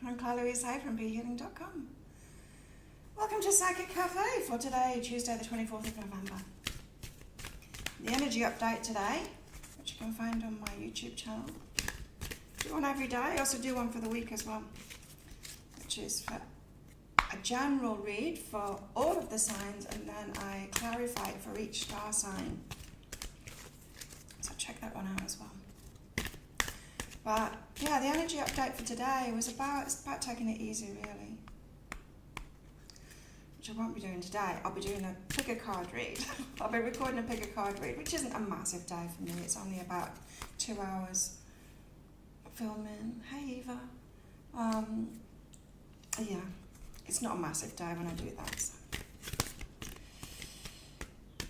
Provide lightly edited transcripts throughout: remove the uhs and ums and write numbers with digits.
I'm Claire Louise Hay from BeHealing.com. Welcome to Psychic Cafe for today, Tuesday the 24th of November. The energy update today, which you can find on my YouTube channel. Do one every day. I also do one for the week as well, which is for a general read for all of the signs, and then I clarify it for each star sign. So check that one out as well. But yeah, the energy update for today was about taking it easy, really. Which I won't be doing today. I'll be doing a pick a card read. I'll be recording a pick a card read, which isn't a massive day for me. It's only about 2 hours filming. Hey Eva. Yeah, it's not a massive day when I do that. So.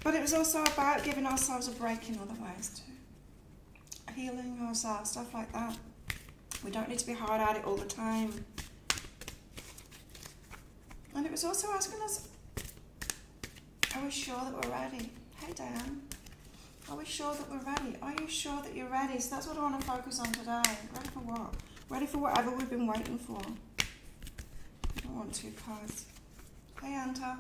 But it was also about giving ourselves a break in other ways too. Healing ourselves, stuff like that. We don't need to be hard at it all the time. And it was also asking us, are we sure that we're ready? Hey Diane, are we sure that we're ready? Are you sure that you're ready? So that's what I want to focus on today. Ready for what? Ready for whatever we've been waiting for. I don't want 2 cards. Hey Anta.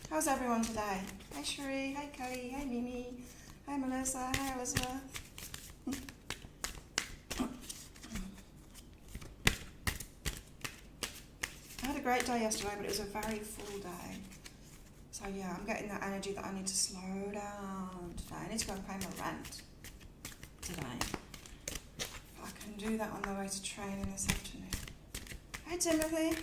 How's everyone today? Hey Cherie, hey Kelly, hey Mimi, hey Melissa, hey Elizabeth. I had a great day yesterday, but it was a very full day. So yeah, I'm getting that energy that I need to slow down today. I need to go and pay my rent today. I can do that on the way to training this afternoon. Hey Timothy.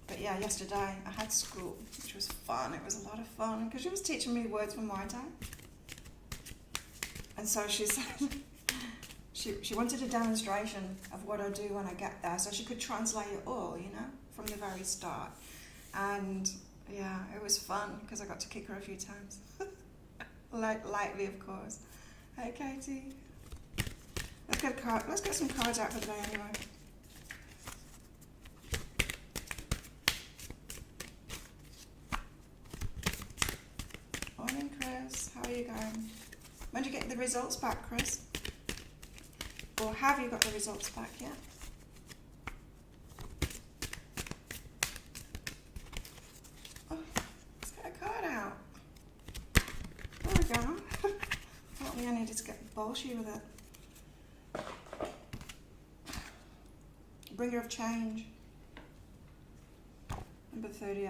But yeah, yesterday I had school, which was fun. It was a lot of fun because she was teaching me words from my day. And so she said, she wanted a demonstration of what I do when I get there, so she could translate it all, you know, from the very start. And yeah, it was fun because I got to kick her a few times. Lightly, of course. Hey Katie. Let's get some cards out for today anyway. Morning, Chris. How are you going? When do you get the results back, Chris? Or have you got the results back yet? Oh, let's get a card out. There we go. Thought I needed to get bullshit with it. Bringer of Change. Number 38.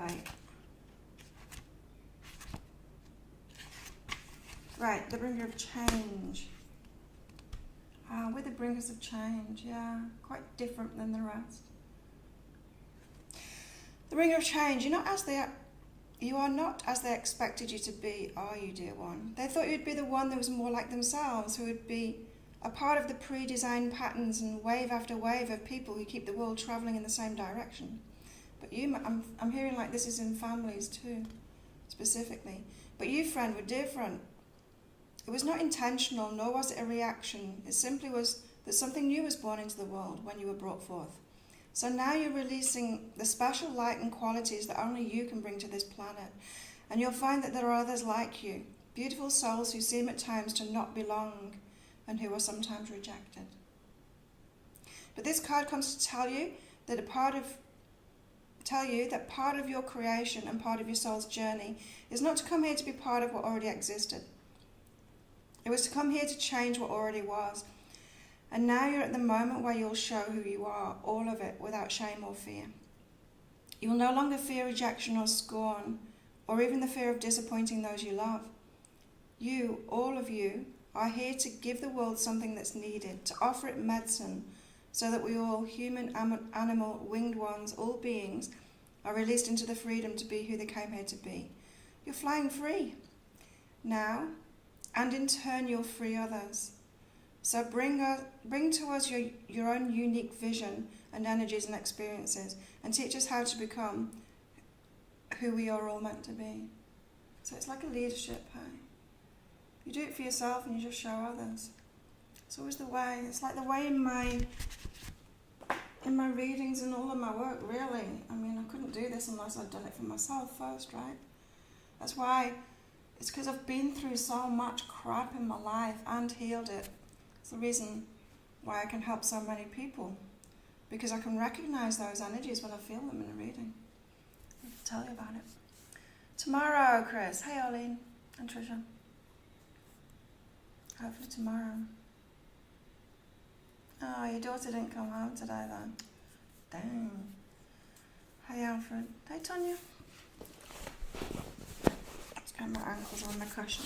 Right, the Bringer of Change. We're the Bringers of Change, yeah. Quite different than the rest. The Bringer of Change, you are not as they expected you to be, are you, dear one? They thought you'd be the one that was more like themselves, who would be a part of the pre-designed patterns and wave after wave of people who keep the world travelling in the same direction. But you, I'm hearing like this is in families too, specifically. But you, friend, were different. It was not intentional, nor was it a reaction. It simply was that something new was born into the world when you were brought forth. So now you're releasing the special light and qualities that only you can bring to this planet. And you'll find that there are others like you, beautiful souls who seem at times to not belong and who are sometimes rejected. But this card comes to tell you that part of your creation and part of your soul's journey is not to come here to be part of what already existed. It was to come here to change what already was. And now you're at the moment where you'll show who you are, all of it, without shame or fear. You will no longer fear rejection or scorn, or even the fear of disappointing those you love. You, all of you, are here to give the world something that's needed, to offer it medicine, so that we all, human, animal, winged ones, all beings, are released into the freedom to be who they came here to be. You're flying free now, and in turn you'll free others. So bring to us your own unique vision and energies and experiences, and teach us how to become who we are all meant to be. So it's like a leadership, hey? You do it for yourself and you just show others. It's always the way. It's like the way in my readings and all of my work, really. I mean, I couldn't do this unless I'd done it for myself first, right? That's why It's because I've been through so much crap in my life and healed it. It's the reason why I can help so many people, because I can recognize those energies when I feel them in a reading. I can tell you about it. Tomorrow, Chris. Hey, Arlene and Trisha. Hopefully tomorrow. Oh, your daughter didn't come home today then. Dang. Hey, Alfred. Hey, Tonya. Let's get my ankles on the cushion.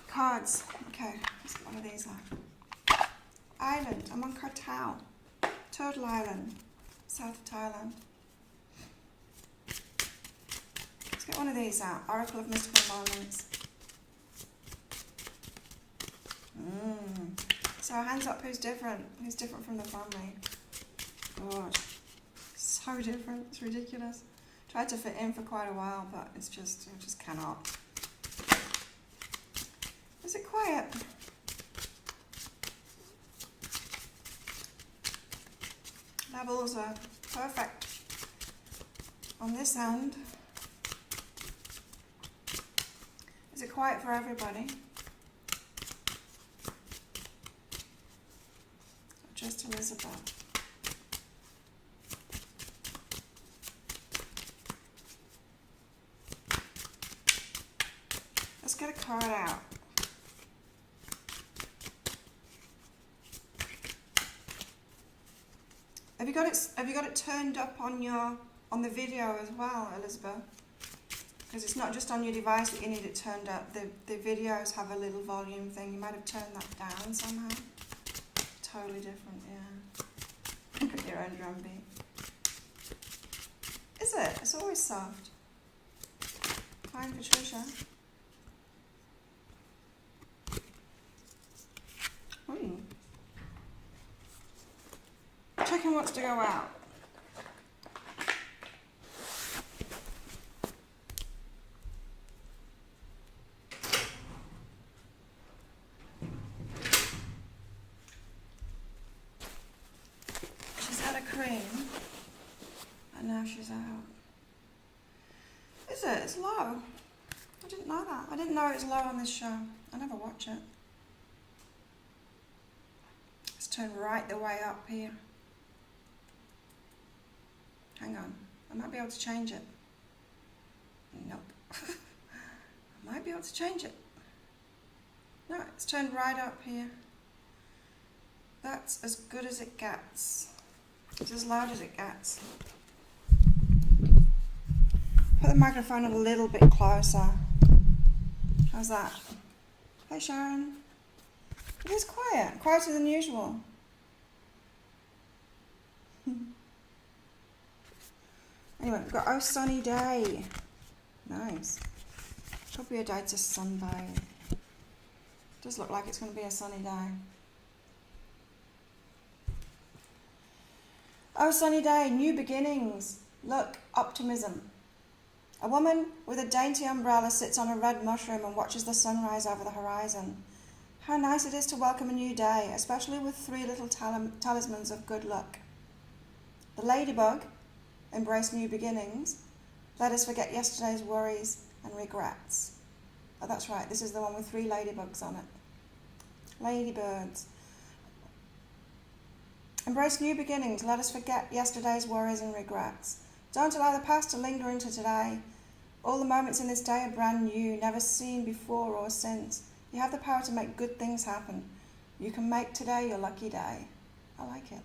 Cards. Okay, let's get one of these out. Island. I'm on Koh Tao. Turtle Island. South of Thailand. Let's get one of these out. Oracle of Mystical Moments. So hands up, who's different? Who's different from the family? God, so different. It's ridiculous. Tried to fit in for quite a while, but I just cannot. Is it quiet? Levels are perfect on this end. Is it quiet for everybody? Just Elizabeth. Let's get a card out. Have you got it turned up on the video as well, Elizabeth? Because it's not just on your device that you need it turned up. The videos have a little volume thing. You might have turned that down somehow. Totally different, yeah. Look at your own drum beat. Is it? It's always soft. Fine, Patricia. Chicken wants to go out. Cream, and now she's out. Is it? It's low. I didn't know that. I didn't know it was low on this show. I never watch it. Let's turn right the way up here. Hang on. I might be able to change it. Nope. I might be able to change it. No, it's turned right up here. That's as good as it gets. It's as loud as it gets. Put the microphone a little bit closer. How's that? Hey Sharon. It is quiet. Quieter than usual. Anyway, we've got Oh Sunny Day. Nice. Could be a day to sunbathe. Does look like it's going to be a sunny day. Oh, sunny day, new beginnings. Look, optimism. A woman with a dainty umbrella sits on a red mushroom and watches the sunrise over the horizon. How nice it is to welcome a new day, especially with 3 little talismans of good luck. The ladybug, embrace new beginnings. Let us forget yesterday's worries and regrets. Oh, that's right, this is the one with 3 ladybugs on it. Ladybirds. Embrace new beginnings. Let us forget yesterday's worries and regrets. Don't allow the past to linger into today. All the moments in this day are brand new, never seen before or since. You have the power to make good things happen. You can make today your lucky day. I like it.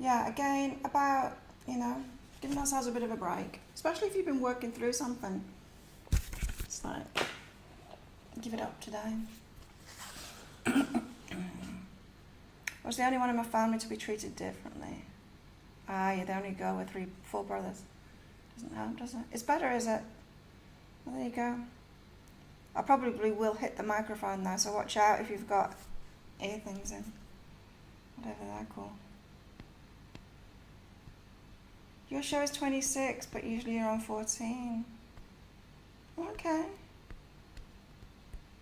Yeah, again, about, giving ourselves a bit of a break. Especially if you've been working through something. It's like, give it up today. I was the only one in my family to be treated differently. You're the only girl with 4 brothers. Doesn't help, does it? It's better, is it? Well, there you go. I probably will hit the microphone now, so watch out if you've got ear things in. Whatever they're called. Your show is 26, but usually you're on 14. Okay.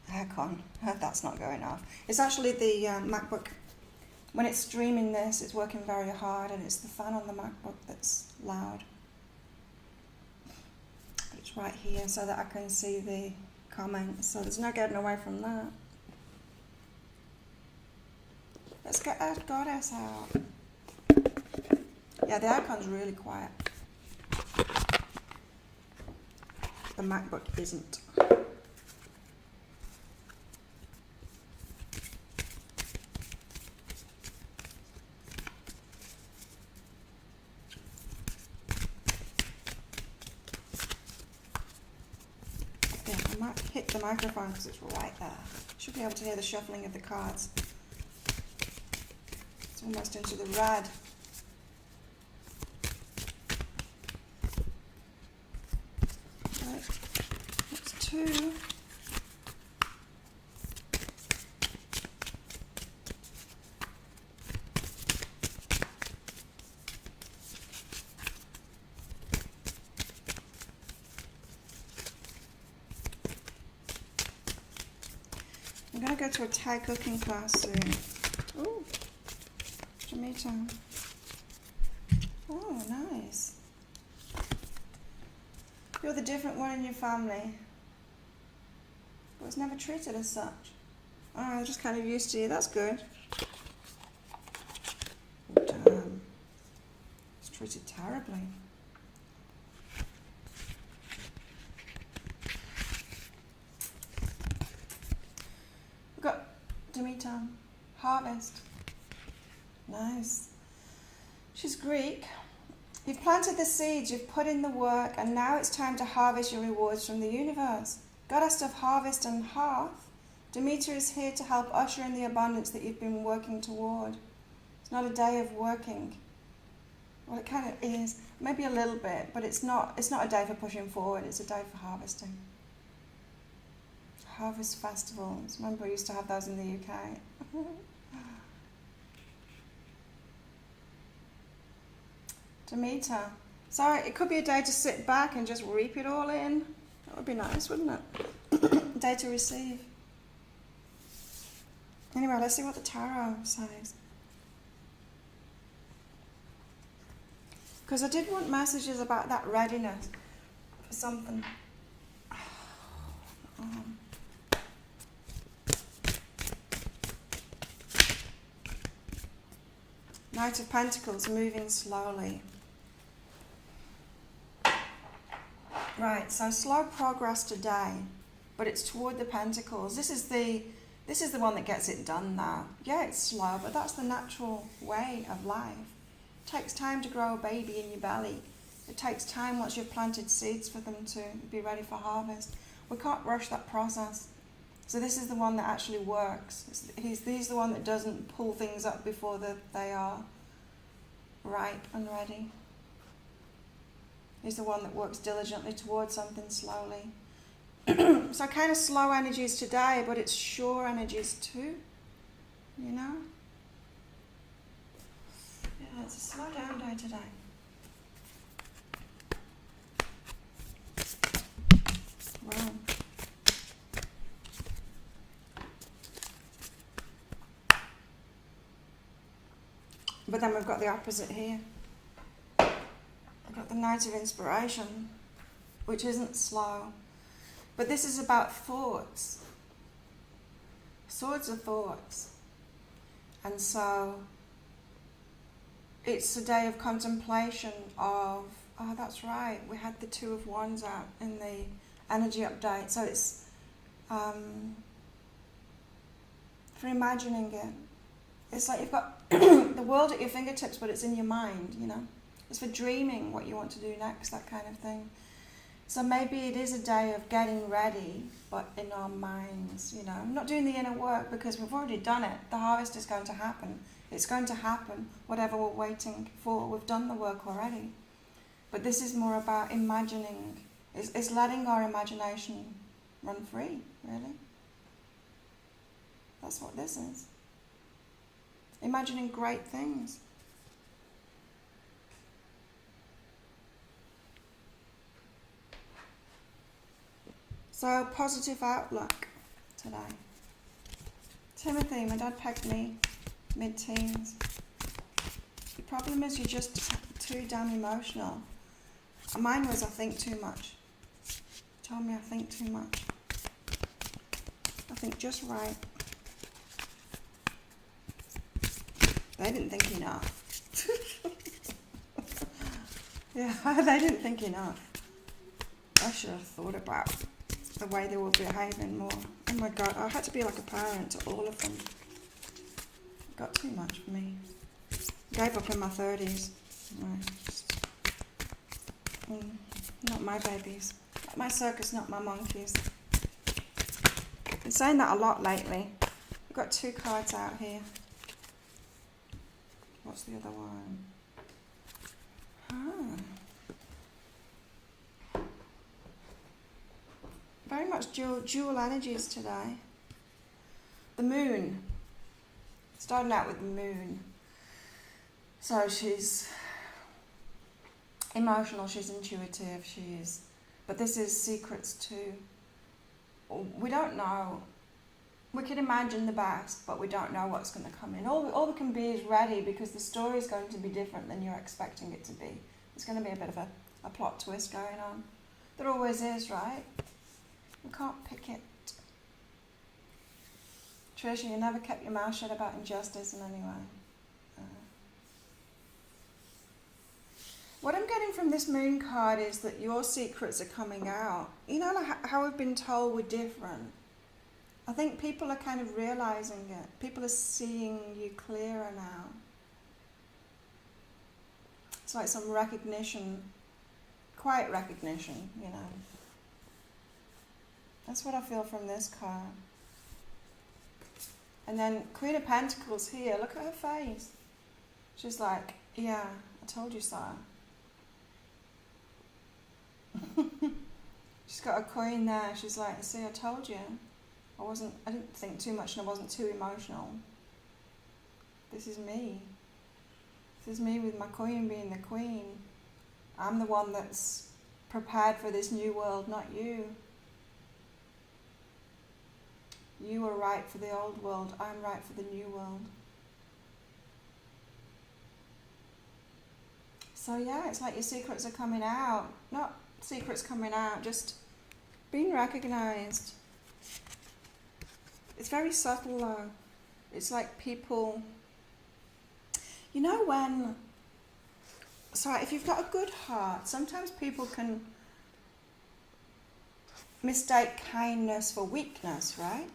Heck on. That's not going off. It's actually the MacBook. When it's streaming this, it's working very hard, and it's the fan on the MacBook that's loud. It's right here so that I can see the comments. So there's no getting away from that. Let's get our goddess out. Yeah, the icon's really quiet. The MacBook isn't. Yeah, I might hit the microphone because it's right there. Should be able to hear the shuffling of the cards. It's almost into the red. Right, that's 2. I'm going to go to a Thai cooking class soon. Ooh, tomato. Oh, nice. You're the different one in your family. But was never treated as such. Oh, I'm just kind of used to you. That's good. Damn. It's treated terribly. We've got Demeter. Harvest. Nice. She's Greek. You've planted the seeds, you've put in the work, and now it's time to harvest your rewards from the universe. Goddess of harvest and hearth, Demeter is here to help usher in the abundance that you've been working toward. It's not a day of working. Well, it kind of is, maybe a little bit, but it's not a day for pushing forward, it's a day for harvesting. Harvest festivals. Remember we used to have those in the UK. Demeter. So it could be a day to sit back and just reap it all in. That would be nice, wouldn't it? Day to receive. Anyway, let's see what the tarot says. Because I did want messages about that readiness for something. Knight of Pentacles, moving slowly. Right, so slow progress today, but it's toward the Pentacles. This is the one that gets it done now. Yeah, it's slow, but that's the natural way of life. It takes time to grow a baby in your belly. It takes time once you've planted seeds for them to be ready for harvest. We can't rush that process. So this is the one that actually works. He's the one that doesn't pull things up before they are ripe and ready. He's the one that works diligently towards something slowly. So kind of slow energies today, but it's sure energies too, you know? Yeah, it's a slow down day today. Wow. But then we've got the opposite here. We've got the Knight of Inspiration, which isn't slow. But this is about thoughts. Swords are thoughts. And so it's a day of contemplation of, oh, that's right, we had the Two of Wands out in the energy update. So it's for imagining it. It's like you've got the world at your fingertips, but it's in your mind, you know. It's for dreaming what you want to do next, that kind of thing. So maybe it is a day of getting ready, but in our minds, you know. I'm not doing the inner work because we've already done it. The harvest is going to happen. It's going to happen, whatever we're waiting for. We've done the work already. But this is more about imagining. It's letting our imagination run free, really. That's what this is. Imagining great things. So, positive outlook today. Timothy, my dad pegged me mid-teens. The problem is you're just too damn emotional. Mine was, I think, too much. Told me I think too much. I think just right. They didn't think enough. Yeah, they didn't think enough. I should have thought about the way they were behaving more. Oh my God, I had to be like a parent to all of them. Got too much for me. Gave up in my 30s. No, not my babies. Not my circus, not my monkeys. Been saying that a lot lately. I've got 2 cards out here. What's the other one? Very much dual energies today. The moon. Starting out with the moon. So she's emotional, she's intuitive, but this is secrets too. We don't know. We can imagine the best, but we don't know what's going to come in. All we can be is ready, because the story is going to be different than you're expecting it to be. There's going to be a bit of a plot twist going on. There always is, right? We can't pick it. Tricia, you never kept your mouth shut about injustice in any way. What I'm getting from this moon card is that your secrets are coming out. You know, like how we've been told we're different. I think people are kind of realizing it. People are seeing you clearer now. It's like some recognition, quiet recognition, you know. That's what I feel from this card. And then Queen of Pentacles here, look at her face. She's like, yeah, I told you so. She's got a coin there. She's like, see, I told you. I didn't think too much and I wasn't too emotional. This is me. This is me with my queen being the queen. I'm the one that's prepared for this new world, not you. You were right for the old world. I'm right for the new world. So yeah, it's like your secrets are coming out. Not secrets coming out, just being recognized. It's very subtle though. It's like people, you know when, so if you've got a good heart, sometimes people can mistake kindness for weakness, right?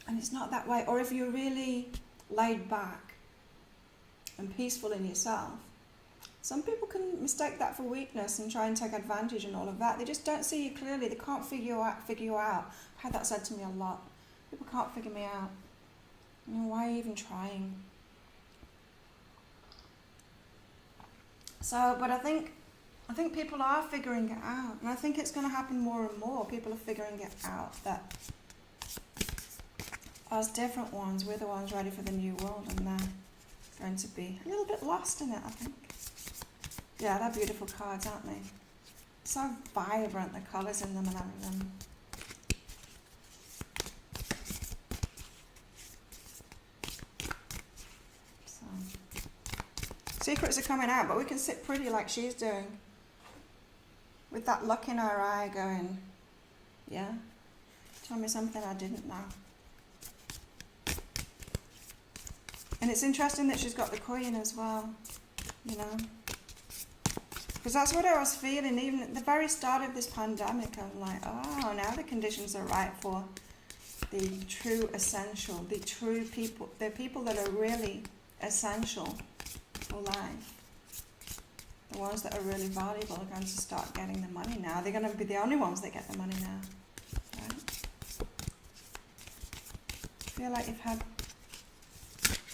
And it's not that way. Or if you're really laid back and peaceful in yourself, some people can mistake that for weakness and try and take advantage and all of that. They just don't see you clearly. They can't figure you out. I've had that said to me a lot. People can't figure me out. You know, why are you even trying? So, but I think people are figuring it out. And I think it's going to happen more and more. People are figuring it out, that us different ones, we're the ones ready for the new world, and they're going to be a little bit lost in it, I think. Yeah, they're beautiful cards, aren't they? So vibrant, the colours in them and everything. So, secrets are coming out, but we can sit pretty like she's doing. With that look in her eye going, yeah, tell me something I didn't know. And it's interesting that she's got the coin as well, you know. Because that's what I was feeling, even at the very start of this pandemic. I'm like, oh, now the conditions are right for the true essential, the true people, the people that are really essential for life. The ones that are really valuable are going to start getting the money now. They're going to be the only ones that get the money now. Right? I feel like you've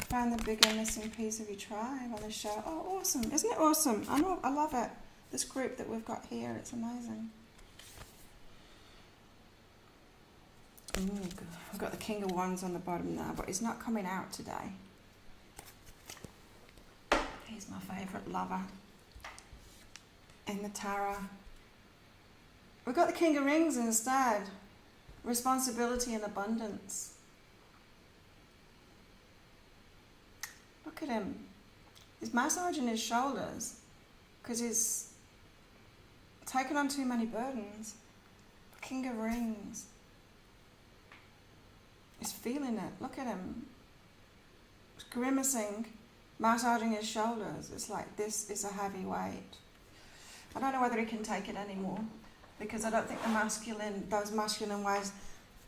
found the bigger missing piece of your tribe on the show. Oh, awesome. Isn't it awesome? I love it. This group that we've got here, it's amazing. Ooh, I've got the King of Wands on the bottom now, but he's not coming out today. He's my favourite lover in the tarot. We've got the King of Rings instead. Responsibility and abundance. Look at him. He's massaging his shoulders because taken on too many burdens. King of Rings. He's feeling it. Look at him. He's grimacing, massaging his shoulders. It's like, this is a heavy weight. I don't know whether he can take it anymore, because I don't think those masculine ways.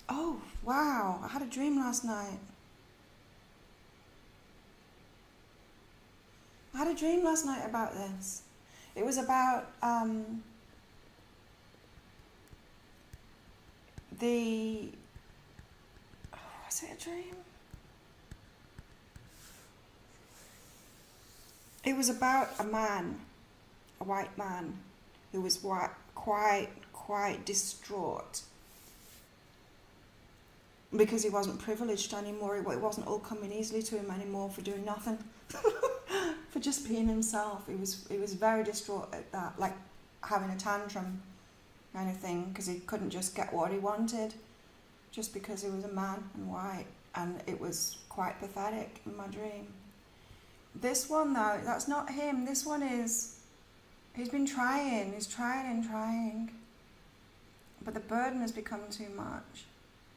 Oh, wow, I had a dream last night. I had a dream last night about this. It was about was it a dream? It was about a man, a white man, who was quite distraught because he wasn't privileged anymore. It wasn't all coming easily to him anymore for doing nothing, for just being himself. He was very distraught at that, like having a tantrum kind of thing, because he couldn't just get what he wanted just because he was a man and white, and it was quite pathetic in my dream. This one though, that's not him. This one is, he's been trying, he's trying and trying, but the burden has become too much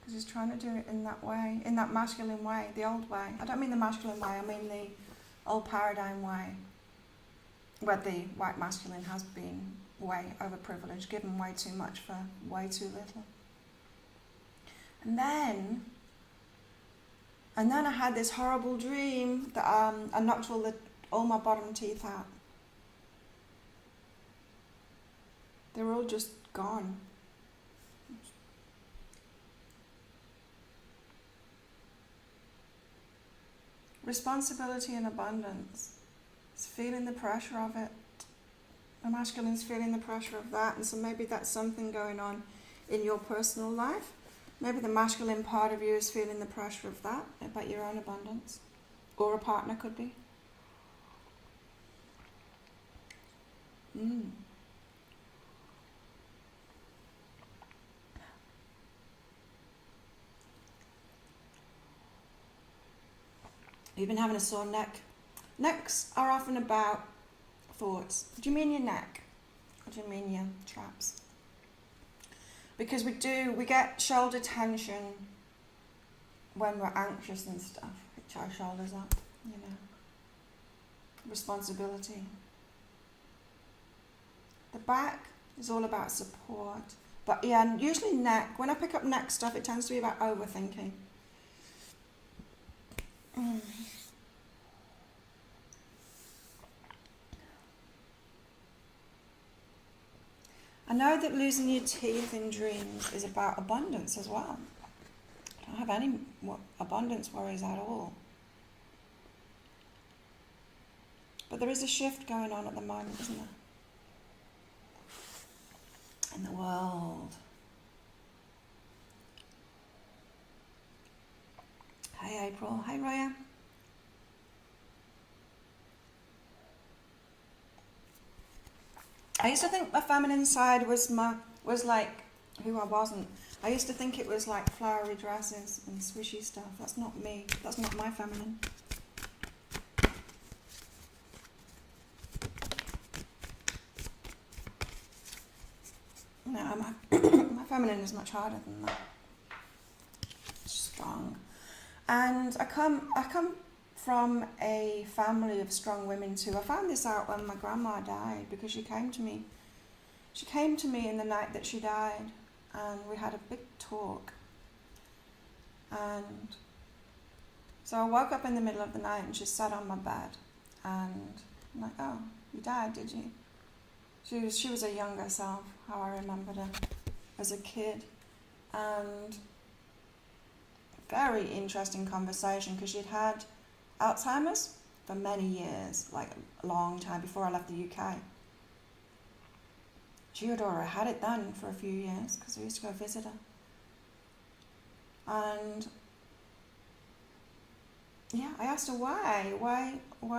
because he's trying to do it in that way, in that masculine way, the old way. I don't mean the masculine way, I mean the old paradigm way, where the white masculine has been way overprivileged, given way too much for way too little. And then I had this horrible dream that I knocked all my bottom teeth out. They were all just gone. Responsibility and abundance. It's feeling the pressure of it. The masculine's feeling the pressure of that, and so maybe that's something going on in your personal life. Maybe the masculine part of you is feeling the pressure of that, about your own abundance. Or a partner could be. You've been having a sore neck. Necks are often about thoughts. Do you mean your neck? Or do you mean your traps? Because we get shoulder tension when we're anxious and stuff. Pitch our shoulders up, you know. Responsibility. The back is all about support. But yeah, and usually neck. When I pick up neck stuff, it tends to be about overthinking. I know that losing your teeth in dreams is about abundance as well. I don't have any abundance worries at all. But there is a shift going on at the moment, isn't there? In the world. Hey April, hey Roya. I used to think my feminine side was like who I wasn't. I used to think it was like flowery dresses and swishy stuff. That's not me. That's not my feminine. No, my feminine is much harder than that. It's strong. And I come from a family of strong women too. I found this out when my grandma died, because she came to me. She came to me in the night that she died, and we had a big talk. And so I woke up in the middle of the night and she sat on my bed, and I'm like, oh, you died, did you? She was a younger self, how I remembered her as a kid. And very interesting conversation, because she'd had Alzheimer's for many years, like a long time before I left the UK. She had already had it then for a few years, because I used to go visit her. And yeah, I asked her why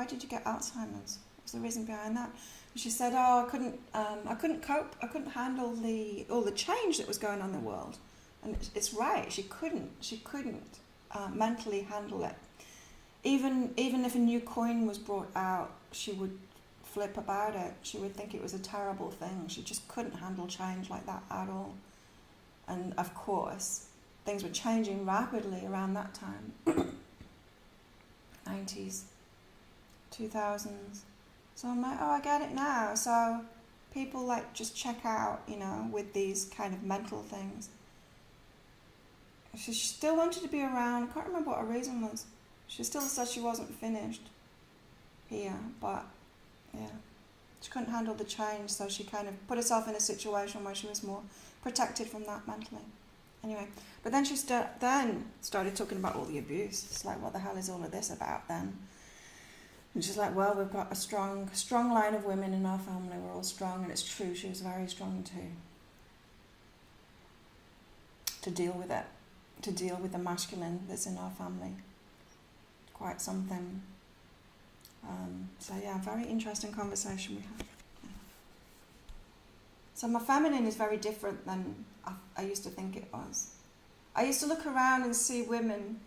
did you get Alzheimer's? What's the reason behind that? And she said, oh, I couldn't cope, I couldn't handle all the change that was going on in the world. And it's right, she couldn't mentally handle it. Even if a new coin was brought out, she would flip about it. She would think it was a terrible thing. She just couldn't handle change like that at all. And of course, things were changing rapidly around that time. 90s, 2000s. So I'm like, oh, I get it now. So people like just check out, you know, with these kind of mental things. She still wanted to be around. I can't remember what her reason was. She still said she wasn't finished here, but yeah, she couldn't handle the change, so she kind of put herself in a situation where she was more protected from that mentally. Anyway, but then she started talking about all the abuse. It's like, what the hell is all of this about then? And she's like, well, we've got a strong line of women in our family. We're all strong, and it's true. She was very strong too. To deal with it, to deal with the masculine that's in our family. Quite something. So yeah, very interesting conversation we had. Yeah. So my feminine is very different than I used to think it was. I used to look around and see women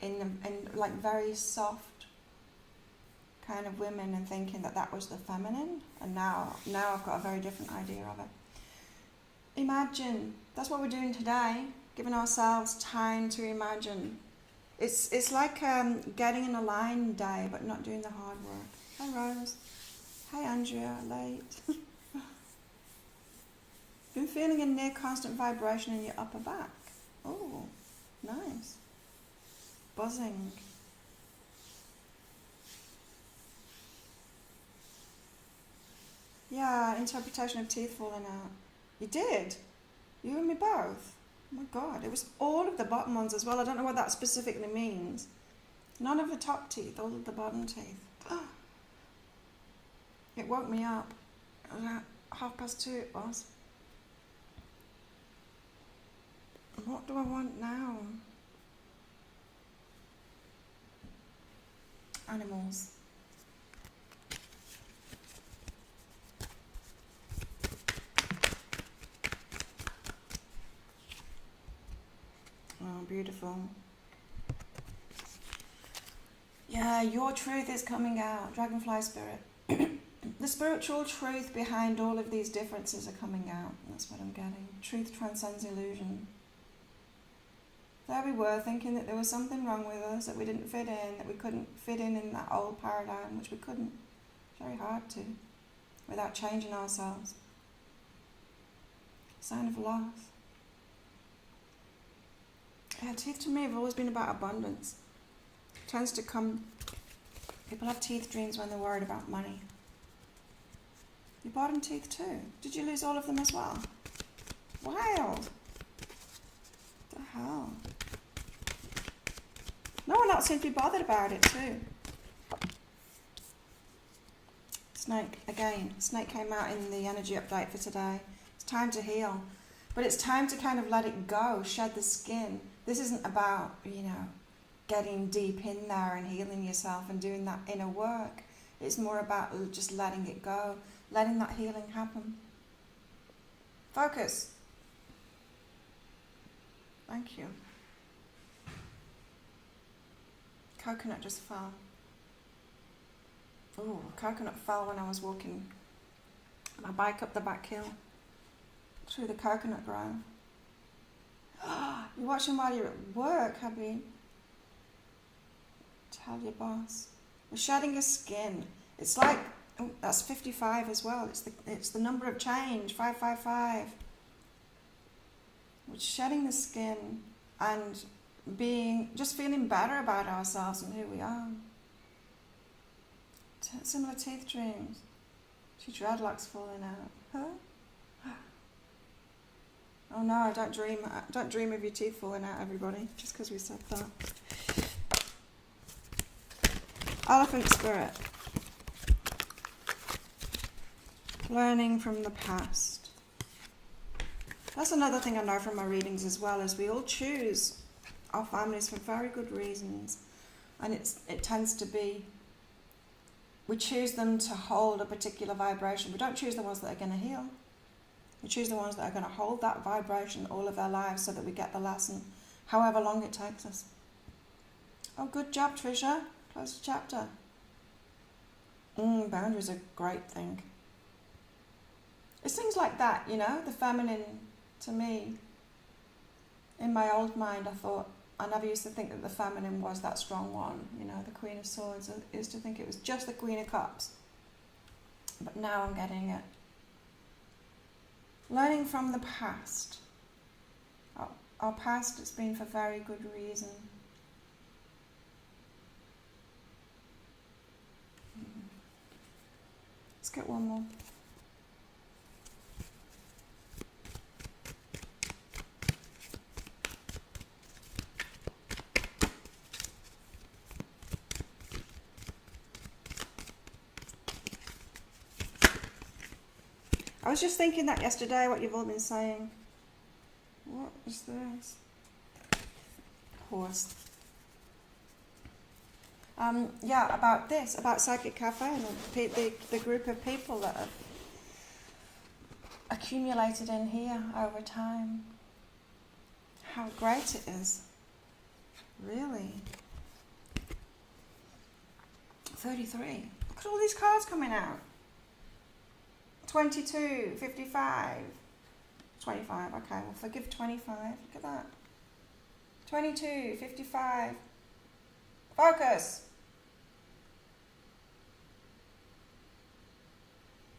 in like very soft kind of women and thinking that was the feminine, and now I've got a very different idea of it. Imagine, that's what we're doing today, giving ourselves time to imagine. It's like getting in a line day but not doing the hard work. Hi Rose. Hi Andrea, late. Been feeling a near constant vibration in your upper back. Oh, nice. Buzzing. Yeah, interpretation of teeth falling out. You did? You and me both? Oh my God, it was all of the bottom ones as well. I don't know what that specifically means. None of the top teeth, all of the bottom teeth. It woke me up. It was at 2:30 it was. What do I want now? Animals. Oh, beautiful. Yeah, your truth is coming out, Dragonfly Spirit. The spiritual truth behind all of these differences are coming out. That's what I'm getting. Truth transcends illusion. There we were, thinking that there was something wrong with us, that we didn't fit in, that we couldn't fit in that old paradigm, which we couldn't. It's very hard to, without changing ourselves. Sign of loss. Yeah, teeth to me have always been about abundance. It tends to come, people have teeth dreams when they're worried about money. You bottom teeth too. Did you lose all of them as well? Wild. What the hell? No one else seemed to be bothered about it too. Snake, again. Snake came out in the energy update for today. It's time to heal. But it's time to kind of let it go, shed the skin. This isn't about, getting deep in there and healing yourself and doing that inner work. It's more about just letting it go, letting that healing happen. Focus. Thank you. Coconut just fell. Oh, coconut fell when I was walking my bike up the back hill through the coconut grove. You're watching while you're at work, hubby. Tell your boss. We're shedding a skin. It's like, that's 55 as well. It's the number of change, 555. We're shedding the skin and just feeling better about ourselves and who we are. Similar teeth dreams. Your dreadlocks falling out. Huh? Oh no, don't dream of your teeth falling out, everybody, just because we said that. Elephant spirit. Learning from the past. That's another thing I know from my readings as well, is we all choose our families for very good reasons. And it tends to be, we choose them to hold a particular vibration. We don't choose the ones that are going to heal. We choose the ones that are going to hold that vibration all of their lives so that we get the lesson, however long it takes us. Oh, good job, Tricia. Close the chapter. Boundaries are a great thing. It's things like that, you know, the feminine, to me, in my old mind, I never used to think that the feminine was that strong one, you know, the Queen of Swords. I used to think it was just the Queen of Cups. But now I'm getting it. Learning from the past. Our past, it's been for very good reason. Let's get one more. I was just thinking that yesterday, what you've all been saying. What is this? Horse. Yeah, about this, about Psychic Cafe and the group of people that have accumulated in here over time. How great it is. Really. 33. Look at all these cards coming out. 22, 55, 25, okay, well forgive 25, look at that. 22, 55, focus.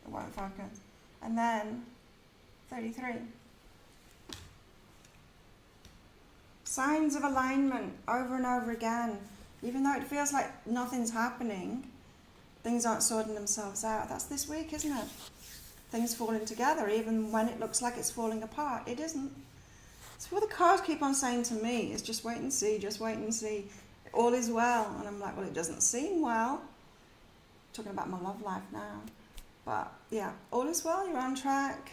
It won't focus. And then 33. Signs of alignment over and over again. Even though it feels like nothing's happening, things aren't sorting themselves out. That's this week, isn't it? Things falling together, even when it looks like it's falling apart. It isn't. So what the cards keep on saying to me is just wait and see, just wait and see. All is well. And I'm like, well, it doesn't seem well. Talking about my love life now. But yeah, all is well, you're on track.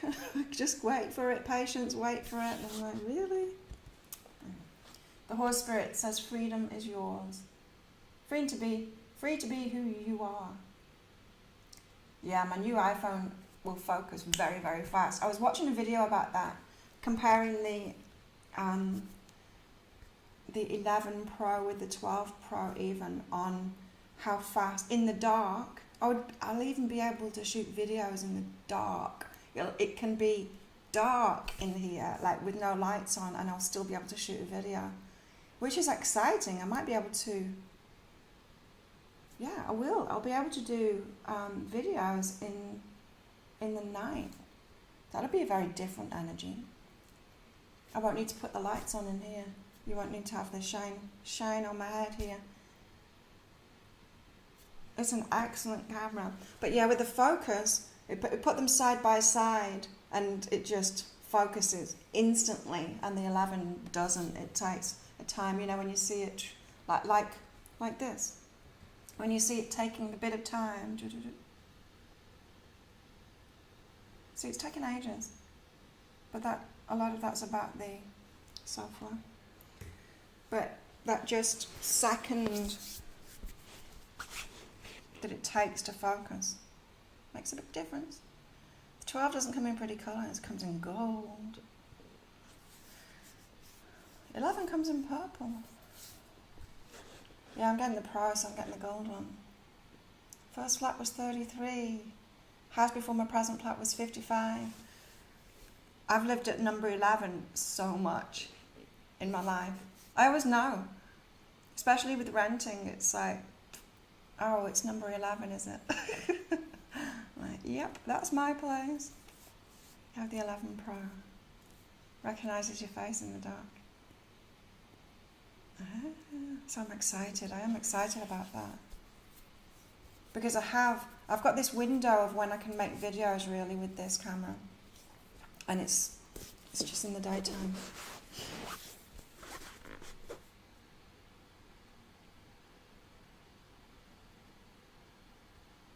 Just wait for it, patience, wait for it. And I'm like, really? The Horse Spirit says freedom is yours. Free to be who you are. Yeah, my new iPhone will focus very, very fast. I was watching a video about that, comparing the 11 Pro with the 12 Pro even, on how fast, in the dark, I'll even be able to shoot videos in the dark. It can be dark in here, like with no lights on, and I'll still be able to shoot a video, which is exciting. I might be able to, yeah, I will. I'll be able to do videos in the night. That'll be a very different energy. I won't need to put the lights on in here. You won't need to have the shine on my head here. It's an excellent camera. But yeah, with the focus, it put them side by side and it just focuses instantly, and the 11 doesn't. It takes a time, you know, when you see it like this. When you see it taking a bit of time. See, it's taken ages. But a lot of that's about the software. But that just second that it takes to focus makes a big difference. The 12 doesn't come in pretty colours, it comes in gold. 11 comes in purple. Yeah, I'm getting the Pro, so I'm getting the gold one. First flat was 33. House before my present flat was 55. I've lived at number 11 so much in my life. I always know, especially with renting, it's like, oh, it's number 11, is it? Like, yep, that's my place. You have the 11 Pro. Recognises your face in the dark. So I'm excited. I am excited about that. Because I've got this window of when I can make videos really with this camera. And it's just in the daytime.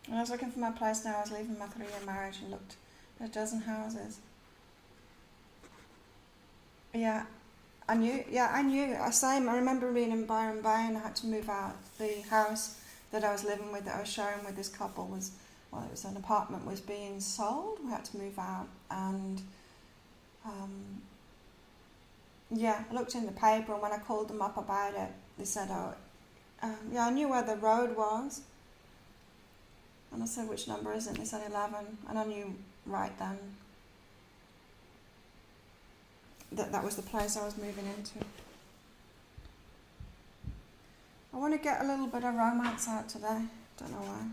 When I was looking for my place now, I was leaving my 3-year marriage and looked at a dozen houses. Yeah, I knew. I remember being in Byron Bay and I had to move out. The house that I was living with, that I was sharing with this couple, it was an apartment, was being sold. We had to move out, and yeah, I looked in the paper, and when I called them up about it, they said, yeah, I knew where the road was. And I said, which number is it? They said 11. And I knew right then that was the place I was moving into. I want to get a little bit of romance out today. Don't know why.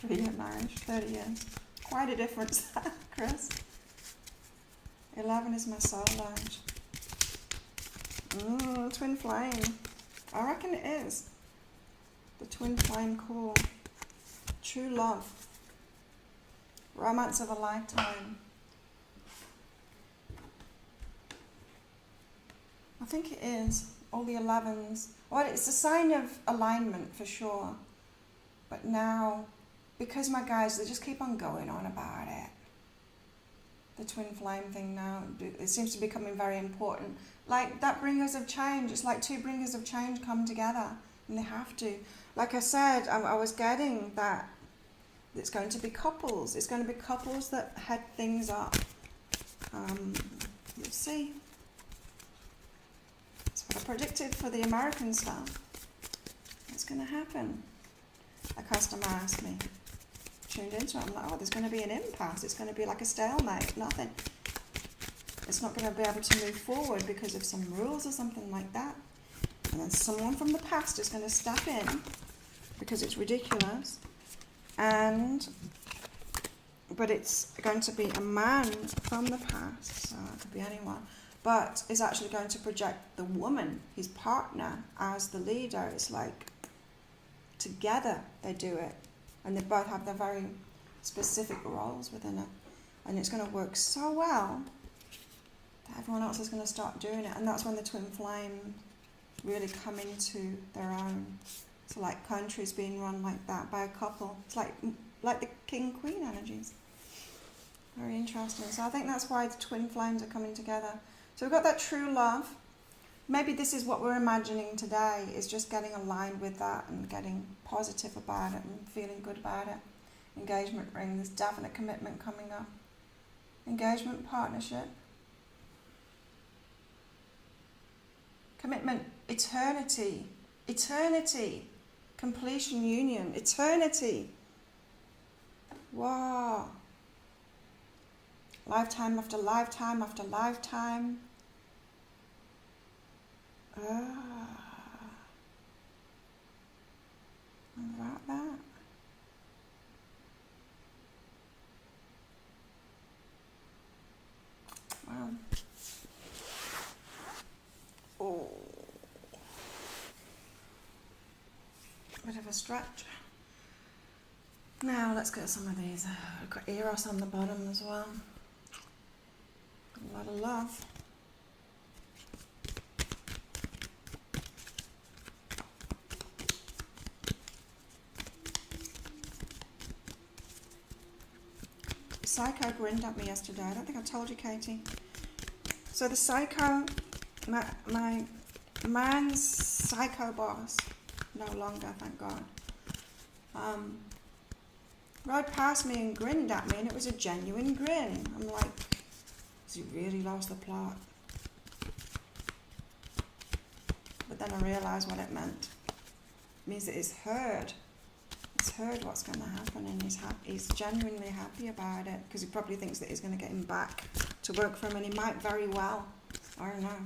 3-year marriage, 30 years. Quite a difference, Chris. 11 is my soul lounge. Twin flame. I reckon it is. The twin flame core. True love. Romance of a lifetime. I think it is. All the 11s. Well, it's a sign of alignment for sure. But now, because my guys, they just keep on going on about it. The twin flame thing now, it seems to be becoming very important. Like that bringers of change, it's like two bringers of change come together, and they have to. Like I said, I was getting that it's going to be couples. It's going to be couples that head things up. You'll see. That's what I predicted for the American stuff. What's going to happen? A customer asked me. Tuned into it. I'm like, oh, there's going to be an impasse. It's going to be like a stalemate. Nothing. It's not going to be able to move forward because of some rules or something like that. And then someone from the past is going to step in because it's ridiculous. But it's going to be a man from the past, so it could be anyone, but is actually going to project the woman, his partner, as the leader. It's like together they do it, and they both have their very specific roles within it, and it's going to work so well that everyone else is going to start doing it, and that's when the twin flame really come into their own. So like countries being run like that by a couple. It's like the king-queen energies. Very interesting. So I think that's why the twin flames are coming together. So we've got that true love. Maybe this is what we're imagining today, is just getting aligned with that and getting positive about it and feeling good about it. Engagement ring, there's definite commitment coming up. Engagement, partnership. Commitment, eternity. Eternity. Completion, union, eternity. Wow. Lifetime after lifetime after lifetime. About that. Wow. Oh. Bit of a stretch. Now let's get some of these. I've got Eros on the bottom as well. A lot of love. Psycho grinned at me yesterday. I don't think I told you, Katie. So the psycho, my man's psycho boss, no longer, thank God, rode past me and grinned at me, and it was a genuine grin. I'm like, has he really lost the plot? But then I realised what it meant. It means that it's heard. It's heard what's going to happen, and he's genuinely happy about it, because he probably thinks that he's going to get him back to work for him, and he might very well. I don't know.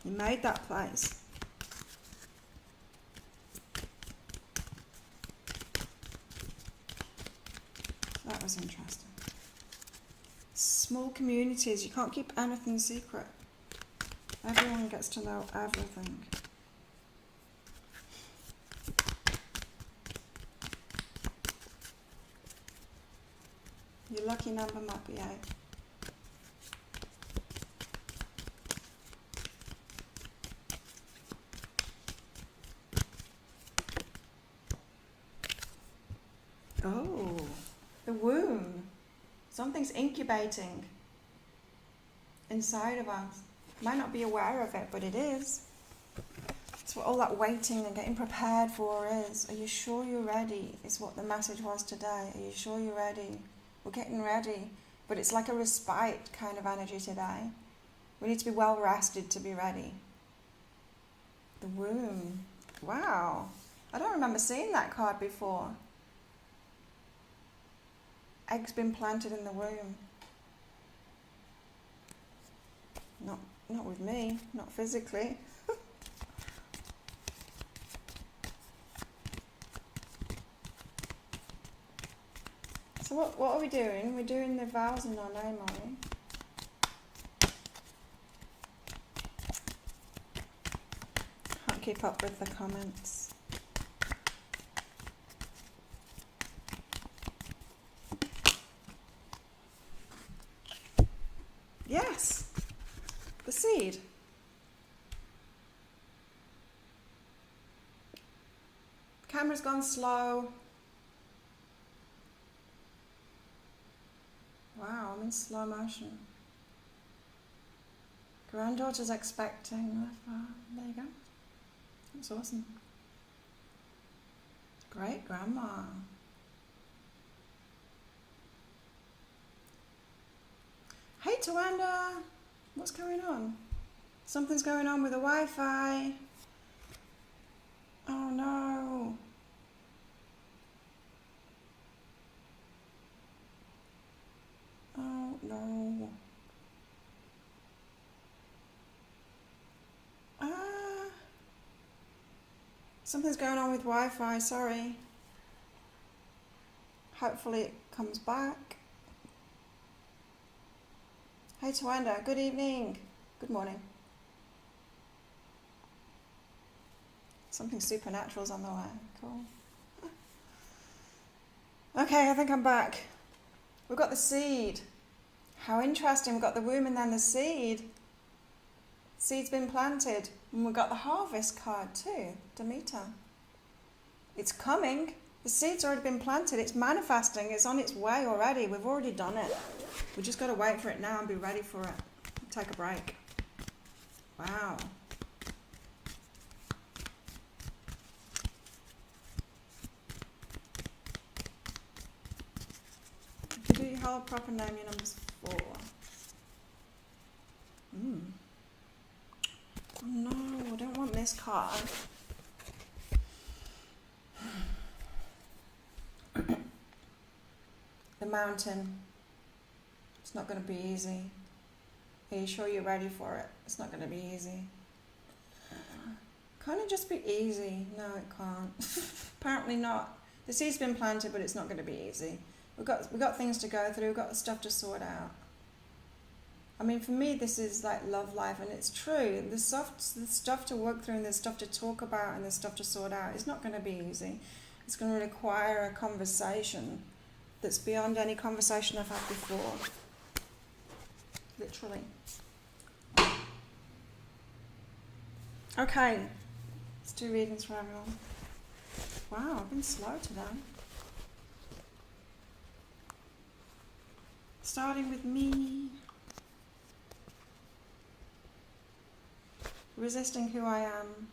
He made that place. That was interesting. Small communities, you can't keep anything secret. Everyone gets to know everything. Your lucky number might be 8. Oh, the womb. Something's incubating inside of us. Might not be aware of it, but it is. It's what all that waiting and getting prepared for is. Are you sure you're ready? Is what the message was today. Are you sure you're ready? We're getting ready, but it's like a respite kind of energy today. We need to be well rested to be ready. The womb. Wow. I don't remember seeing that card before. Eggs been planted in the womb. Not with me, not physically. So what are we doing? We're doing the vowels in our name, are we? Can't keep up with the comments. Yes, the seed. Camera's gone slow. Wow, I'm in slow motion. Granddaughter's expecting. There you go. That's awesome. Great grandma. Hey Tawanda, what's going on? Something's going on with the Wi-Fi. Oh no. Oh no. Something's going on with Wi-Fi, sorry. Hopefully it comes back. Hey Tawanda, good evening. Good morning. Something supernatural's on the way. Cool. Okay, I think I'm back. We've got the seed. How interesting. We've got the womb and then the seed. Seed's been planted. And we've got the harvest card too, Demeter. It's coming. The seed's already been planted. It's manifesting. It's on its way already. We've already done it. We've just got to wait for it now and be ready for it. Take a break. Wow. If you do your whole proper name, your number's 4. Oh no, I don't want this card. The mountain. It's not going to be easy. Are you sure you're ready for it? It's not going to be easy. Can't it just be easy? No, it can't. Apparently not. The seed's been planted, but it's not going to be easy. We've got things to go through. We've got stuff to sort out. I mean, for me, this is like love life, and it's true. There's stuff to work through, and there's stuff to talk about, and there's stuff to sort out. It's not going to be easy. It's going to require a conversation that's beyond any conversation I've had before. Literally. Okay, let's do readings for everyone. Wow, I've been slow today. Starting with me. Resisting who I am.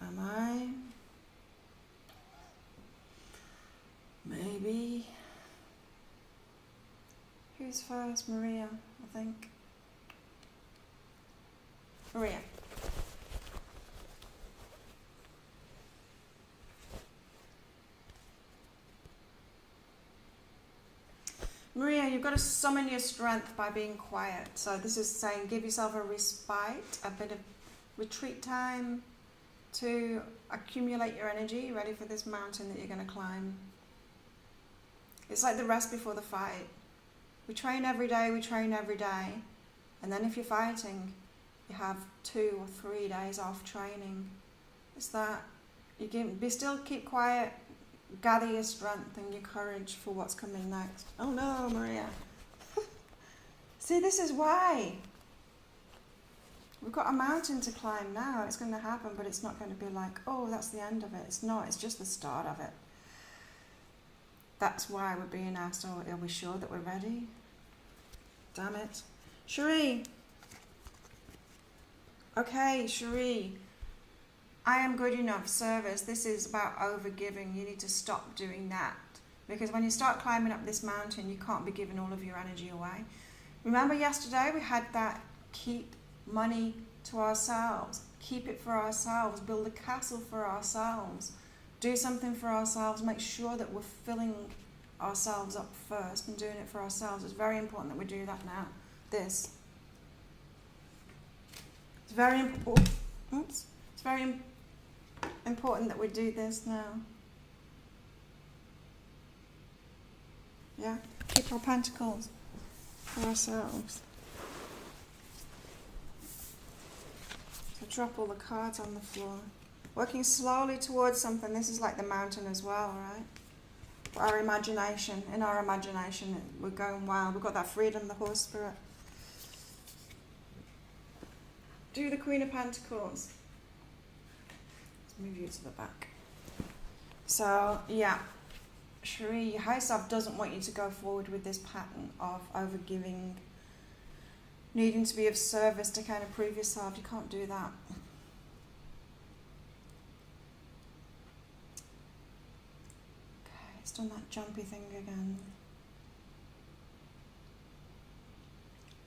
Am I? Maybe. Who's first? Maria, I think. Maria. Maria, you've got to summon your strength by being quiet. So this is saying give yourself a respite, a bit of retreat time to accumulate your energy, ready for this mountain that you're going to climb. It's like the rest before the fight. We train every day, and then if you're fighting, you have 2 or 3 days off training. It's that you keep quiet, gather your strength and your courage for what's coming next. Oh no, Maria. See, this is why. We've got a mountain to climb now. It's going to happen, but it's not going to be like, oh, that's the end of it. It's not. It's just the start of it. That's why we're being asked, oh, are we sure that we're ready? Damn it. Cherie. Okay, Cherie. I am good enough service. This is about overgiving. You need to stop doing that. Because when you start climbing up this mountain, you can't be giving all of your energy away. Remember yesterday we had that keep money to ourselves. keep it for ourselves, build a castle for ourselves, do something for ourselves, make sure that we're filling ourselves up first and doing it for ourselves. It's very important that we do that now. It's very important. It's very important that we do this now. Yeah, keep our pentacles for ourselves. So drop all the cards on the floor. Working slowly towards something. This is like the mountain as well, right? Our imagination. In our imagination, we're going wild. We've got that freedom, the horse spirit. Do the Queen of Pentacles. Let's move you to the back. So, yeah. Cherie, your higher self doesn't want you to go forward with this pattern of overgiving, needing to be of service to kind of prove yourself. You can't do that. Okay, it's done that jumpy thing again.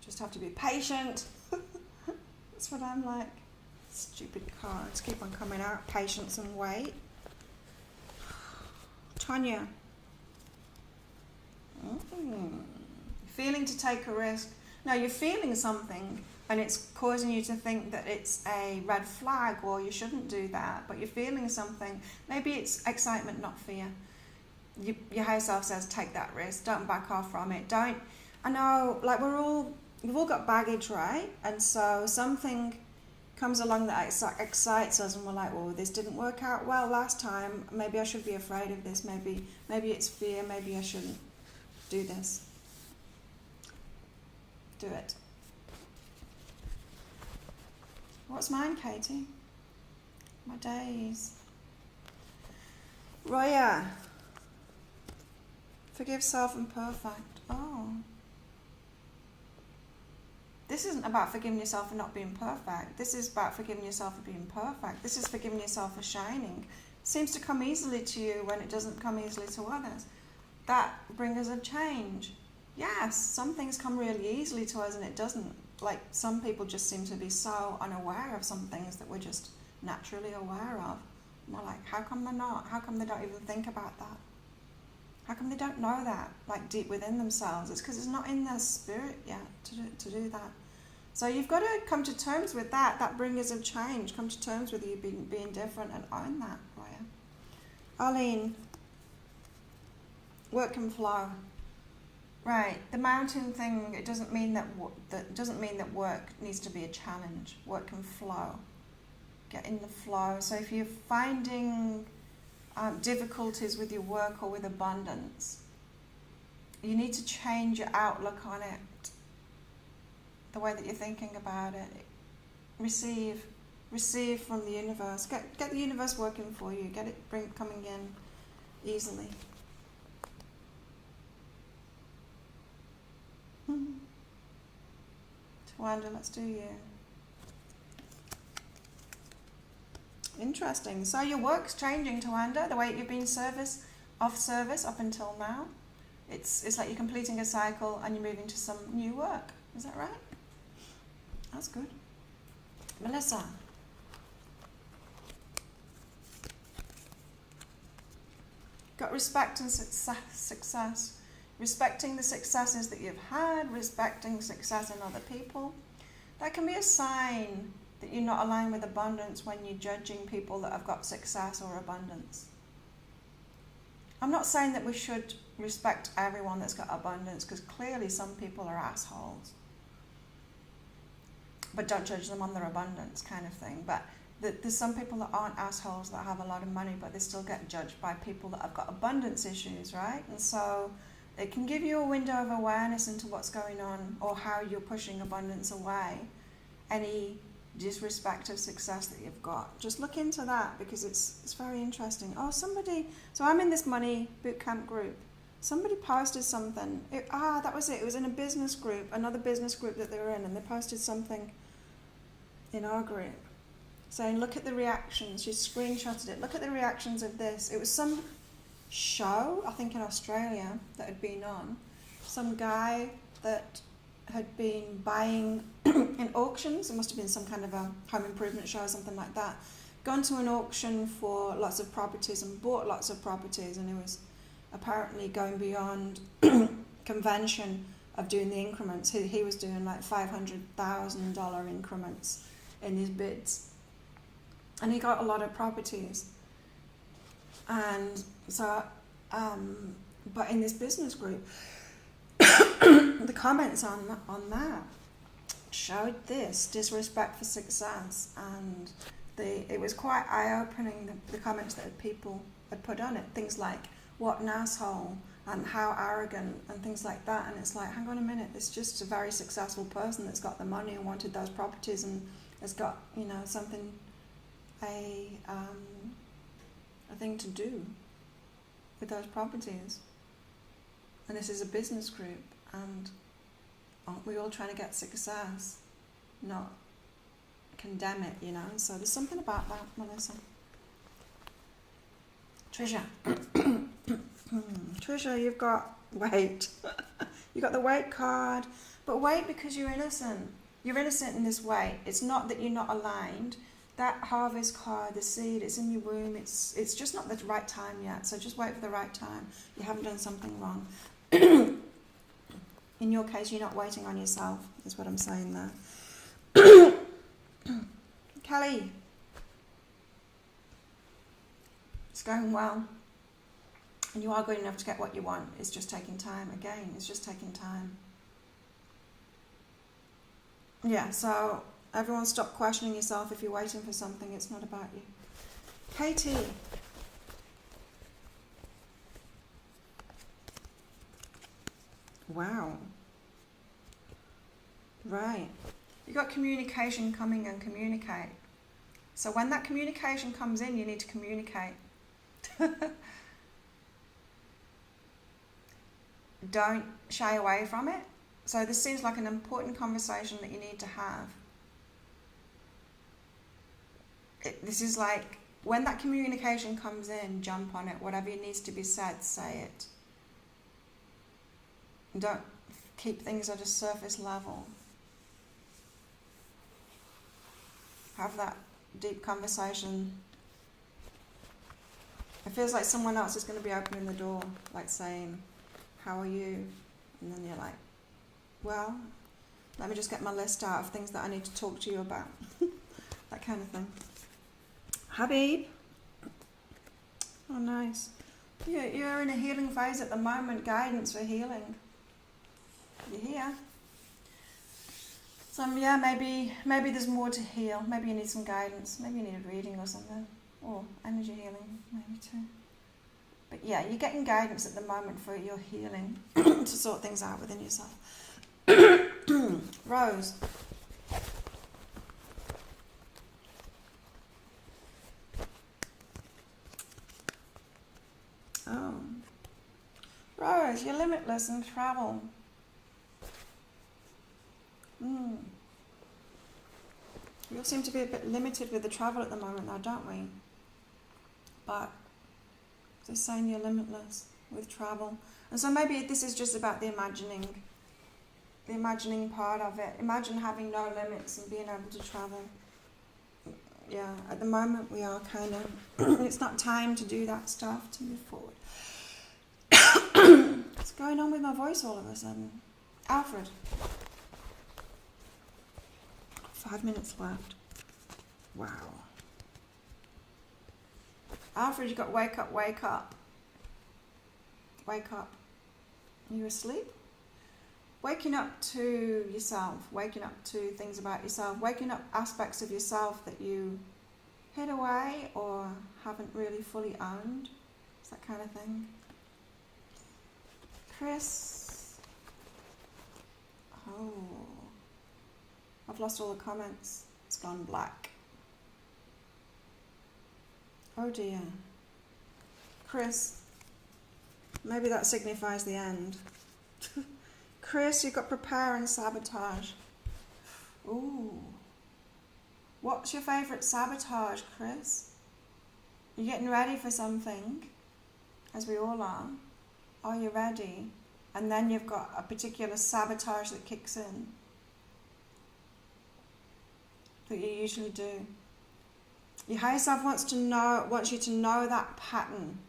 Just have to be patient. That's what I'm like. Stupid cards keep on coming out. Patience and wait. Tanya. Feeling to take a risk. No, you're feeling something and it's causing you to think that it's a red flag or you shouldn't do that, but you're feeling something. Maybe it's excitement, not fear. Your higher self says take that risk, don't back off from it. I know, like we've all got baggage, right? And so something comes along that excites us and we're like, well, this didn't work out well last time, maybe I should be afraid of this, maybe it's fear, maybe I shouldn't do this. Do it. What's mine, Katie? My days. Roya. Forgive self-imperfect. Oh. This isn't about forgiving yourself for not being perfect. This is about forgiving yourself for being perfect. This is forgiving yourself for shining. It seems to come easily to you when it doesn't come easily to others. That brings a change. Yes, some things come really easily to us and it doesn't. Like some people just seem to be so unaware of some things that we're just naturally aware of. And we're like, how come they're not? How come they don't even think about that? How come they don't know that, like deep within themselves? It's because it's not in their spirit yet to do that. So you've got to come to terms with that bringers of change. Come to terms with you being different and own that, Roya. Arlene, work can flow. Right, the mountain thing, it doesn't mean that work needs to be a challenge. Work can flow. Get in the flow. So if you're finding difficulties with your work or with abundance, you need to change your outlook on it, the way that you're thinking about it. Receive from the universe. Get the universe working for you. Get it coming in easily. Tawanda, let's do you. Interesting. So your work's changing, Tawanda, the way you've been off service up until now. It's like you're completing a cycle and you're moving to some new work. Is that right? That's good. Melissa. Got respect and success. Respecting the successes that you've had, respecting success in other people. That can be a sign that you're not aligned with abundance when you're judging people that have got success or abundance. I'm not saying that we should respect everyone that's got abundance, because clearly some people are assholes. But don't judge them on their abundance, kind of thing. But there's some people that aren't assholes that have a lot of money, but they still get judged by people that have got abundance issues, right? And so it can give you a window of awareness into what's going on or how you're pushing abundance away. Any disrespect of success that you've got. Just look into that, because it's very interesting. Oh, so I'm in this money boot camp group. Somebody posted something. That was it. It was in a business group, another business group that they were in, and they posted something in our group saying, look at the reactions. She screenshotted it. Look at the reactions of this. It was some show, I think in Australia, that had been on. Some guy that had been buying in auctions. It must have been some kind of a home improvement show or something like that. Gone to an auction for lots of properties and bought lots of properties, and it was apparently going beyond convention of doing the increments. He was doing like $500,000 increments in his bids, and he got a lot of properties. And so, but in this business group, the comments on that showed this disrespect for success, and it was quite eye-opening, the comments that people had put on it, things like what an asshole and how arrogant and things like that. And it's like, hang on a minute, it's just a very successful person that's got the money and wanted those properties and has got, you know, something, a thing to do with those properties. And this is a business group, and aren't we all trying to get success, not condemn it, you know? So there's something about that, Melissa. Trisha. Trisha, you've got weight. You've got the weight card, but wait, because you're innocent. You're innocent in this way. It's not that you're not aligned. That harvest card, the seed, it's in your womb. It's just not the right time yet. So just wait for the right time. You haven't done something wrong. In your case, you're not waiting on yourself, is what I'm saying there. Kelly. It's going well. And you are good enough to get what you want. It's just taking time. Again, it's just taking time. Yeah, so everyone stop questioning yourself if you're waiting for something. It's not about you. Katie. Wow. Right. You've got communication coming and communicate. So when that communication comes in, you need to communicate. Don't shy away from it. So this seems like an important conversation that you need to have. This is like, when that communication comes in, jump on it. Whatever needs to be said, say it. Don't keep things at a surface level. Have that deep conversation. It feels like someone else is going to be opening the door, like saying, how are you? And then you're like, well, let me just get my list out of things that I need to talk to you about. That kind of thing. Habib. Oh, nice. You're in a healing phase at the moment. Guidance for healing. You're here. So yeah, maybe there's more to heal. Maybe you need some guidance. Maybe you need a reading or something. Or energy healing, maybe too. But yeah, you're getting guidance at the moment for your healing to sort things out within yourself. Rose. Oh. Rose, you're limitless in travel. We all seem to be a bit limited with the travel at the moment now, don't we? But they're saying you're limitless with travel. And so maybe this is just about the imagining part of it. Imagine having no limits and being able to travel. Yeah, at the moment we are kind of, it's not time to do that stuff, to move forward. What's going on with my voice all of a sudden? Alfred. 5 minutes left. Wow. Alfred, you got wake up, wake up. Wake up. Are you asleep? Waking up to yourself, waking up to things about yourself, waking up aspects of yourself that you hid away or haven't really fully owned. It's that kind of thing. Chris. Oh. I've lost all the comments. It's gone black. Oh dear. Chris. Maybe that signifies the end. Chris, you've got prepare and sabotage. Ooh. What's your favourite sabotage, Chris? You're getting ready for something, as we all are. Are you ready? And then you've got a particular sabotage that kicks in. that you usually do. Your higher self wants you to know that pattern.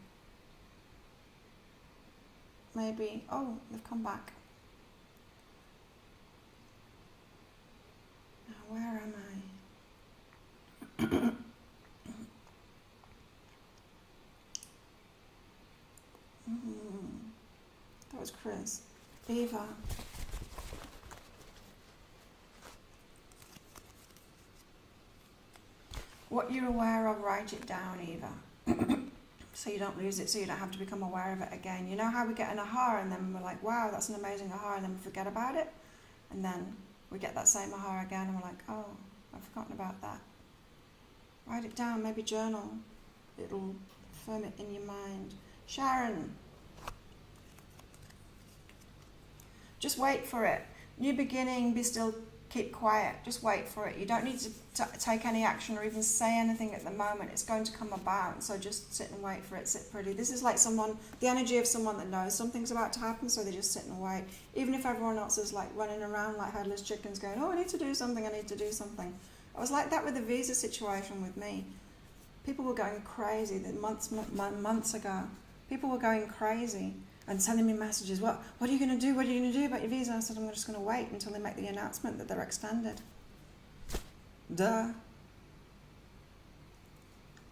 Maybe, oh, they've come back. Now, where am I? That was Chris. Eva. What you're aware of, write it down, Eva. So you don't lose it, so you don't have to become aware of it again. You know how we get an aha and then we're like, wow, that's an amazing aha, and then we forget about it? And then we get that same aha again and we're like, oh, I've forgotten about that. Write it down, maybe journal. It'll firm it in your mind. Sharon. Just wait for it. New beginning, be still, keep quiet. Just wait for it. You don't need to take any action or even say anything at the moment. It's going to come about. So just sit and wait for it. Sit pretty. This is like someone, the energy of someone that knows something's about to happen, so they just sit and wait. Even if everyone else is like running around like headless chickens going, oh, I need to do something, I need to do something. I was like that with the visa situation with me. People were going crazy months ago. People were going crazy and sending me messages. What are you going to do? What are you going to do about your visa? I said, I'm just going to wait until they make the announcement that they're extended. Duh.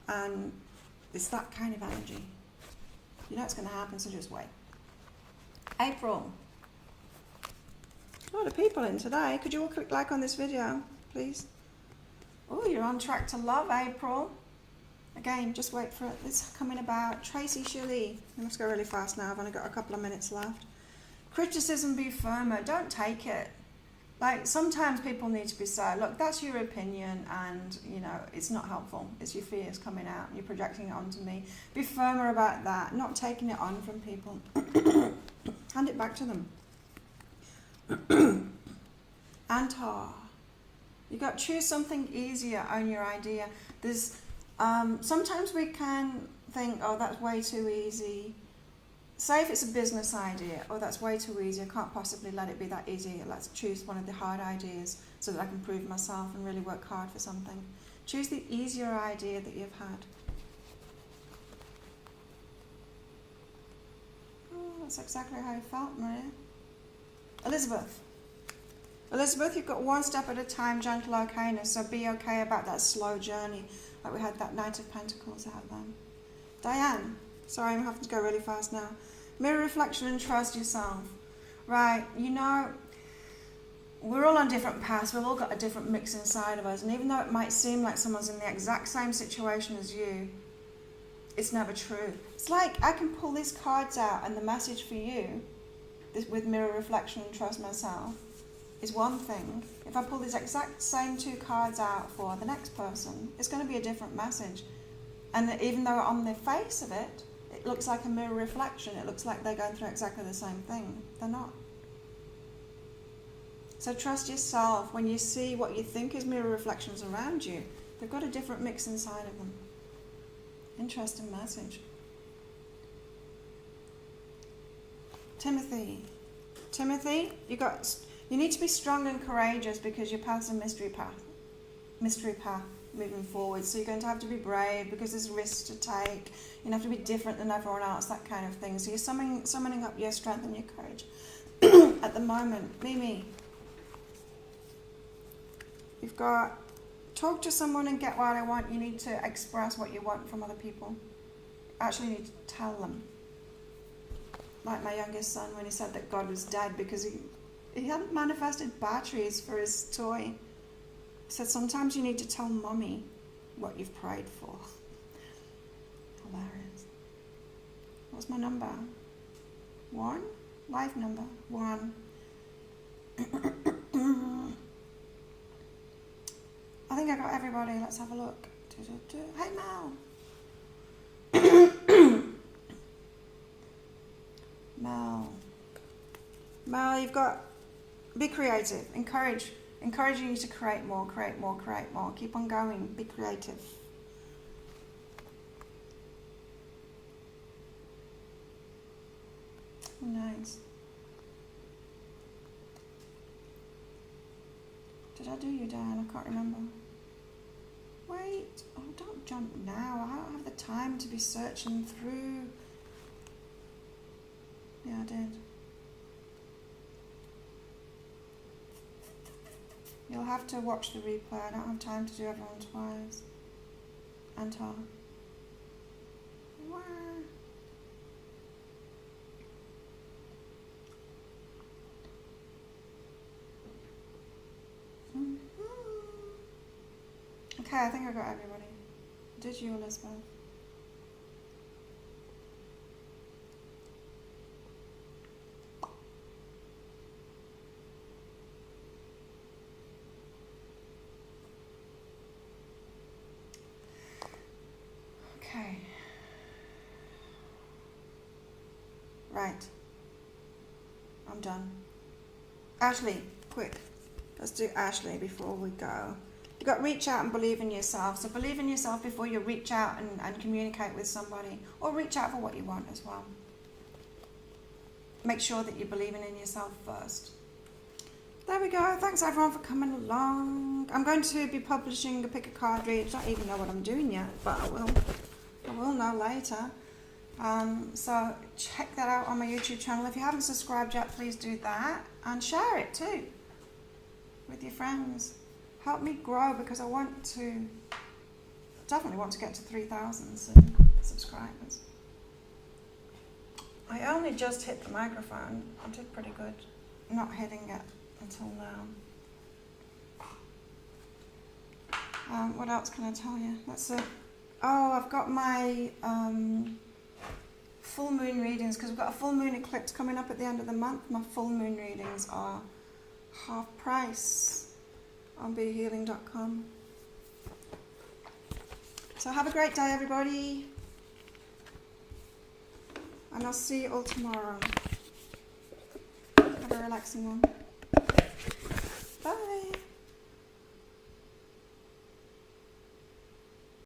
And it's that kind of energy. You know it's going to happen, so just wait. April. A lot of people in today. Could you all click like on this video, please? Oh, you're on track to love, April. Again, just wait for it. It's coming about. Tracy Shirley. I must go really fast now. I've only got a couple of minutes left. Criticism, be firmer. Don't take it. Like, sometimes people need to be said, look, that's your opinion and, you know, it's not helpful. It's your fears coming out. You're projecting it onto me. Be firmer about that. Not taking it on from people. Hand it back to them. Antar. You got to choose something easier, own your idea. There's sometimes we can think, oh, that's way too easy. Say if it's a business idea, oh, that's way too easy, I can't possibly let it be that easy. Let's choose one of the hard ideas so that I can prove myself and really work hard for something. Choose the easier idea that you've had. Oh, that's exactly how you felt, Maria. Elizabeth. Elizabeth, you've got one step at a time, gentle okayness, so be okay about that slow journey. Like we had that Knight of Pentacles out then. Diane, sorry, I'm having to go really fast now. Mirror reflection and trust yourself. Right, you know, we're all on different paths. We've all got a different mix inside of us. And even though it might seem like someone's in the exact same situation as you, it's never true. It's like I can pull these cards out and the message for you, this, with mirror reflection and trust myself, is one thing. If I pull these exact same two cards out for the next person, it's going to be a different message. And even though on the face of it, it looks like a mirror reflection, it looks like they're going through exactly the same thing, they're not. So trust yourself. When you see what you think is mirror reflections around you, they've got a different mix inside of them. Interesting message. Timothy. Timothy, you need to be strong and courageous because your path's a mystery path moving forward. So you're going to have to be brave because there's risks to take. You have to be different than everyone else, that kind of thing. So you're summoning up your strength and your courage at the moment. Mimi, you've got talk to someone and get what I want. You need to express what you want from other people. Actually, you need to tell them. Like my youngest son when he said that God was dead because he hadn't manifested batteries for his toy. He said, sometimes you need to tell mommy what you've prayed for. Hilarious. What's my number? 1? Life number 1. I think I got everybody. Let's have a look. Hey, Mel. Mel, you've got, be creative. Encouraging you to create more. Keep on going. Be creative. Nice. Did I do you, Dan? I can't remember. Wait. Oh, don't jump now. I don't have the time to be searching through. Yeah, I did. You'll have to watch the replay. I don't have time to do everyone twice. Anton. Wow. Okay, I think I got everybody. Did you, Elizabeth? Okay. Right. I'm done. Ashley, quick. Let's do Ashley before we go. You've got to reach out and believe in yourself. So believe in yourself before you reach out and communicate with somebody. Or reach out for what you want as well. Make sure that you're believing in yourself first. There we go. Thanks everyone for coming along. I'm going to be publishing a pick a card read. I don't even know what I'm doing yet, but I will know later. So check that out on my YouTube channel. If you haven't subscribed yet, please do that. And share it too with your friends. Help me grow because I definitely want to get to 3,000 subscribers. I only just hit the microphone. I did pretty good not hitting it until now. What else can I tell you? That's it. Oh, I've got my full moon readings because we've got a full moon eclipse coming up at the end of the month. My full moon readings are half price on behealing.com. So have a great day, everybody. And I'll see you all tomorrow. Have a relaxing one.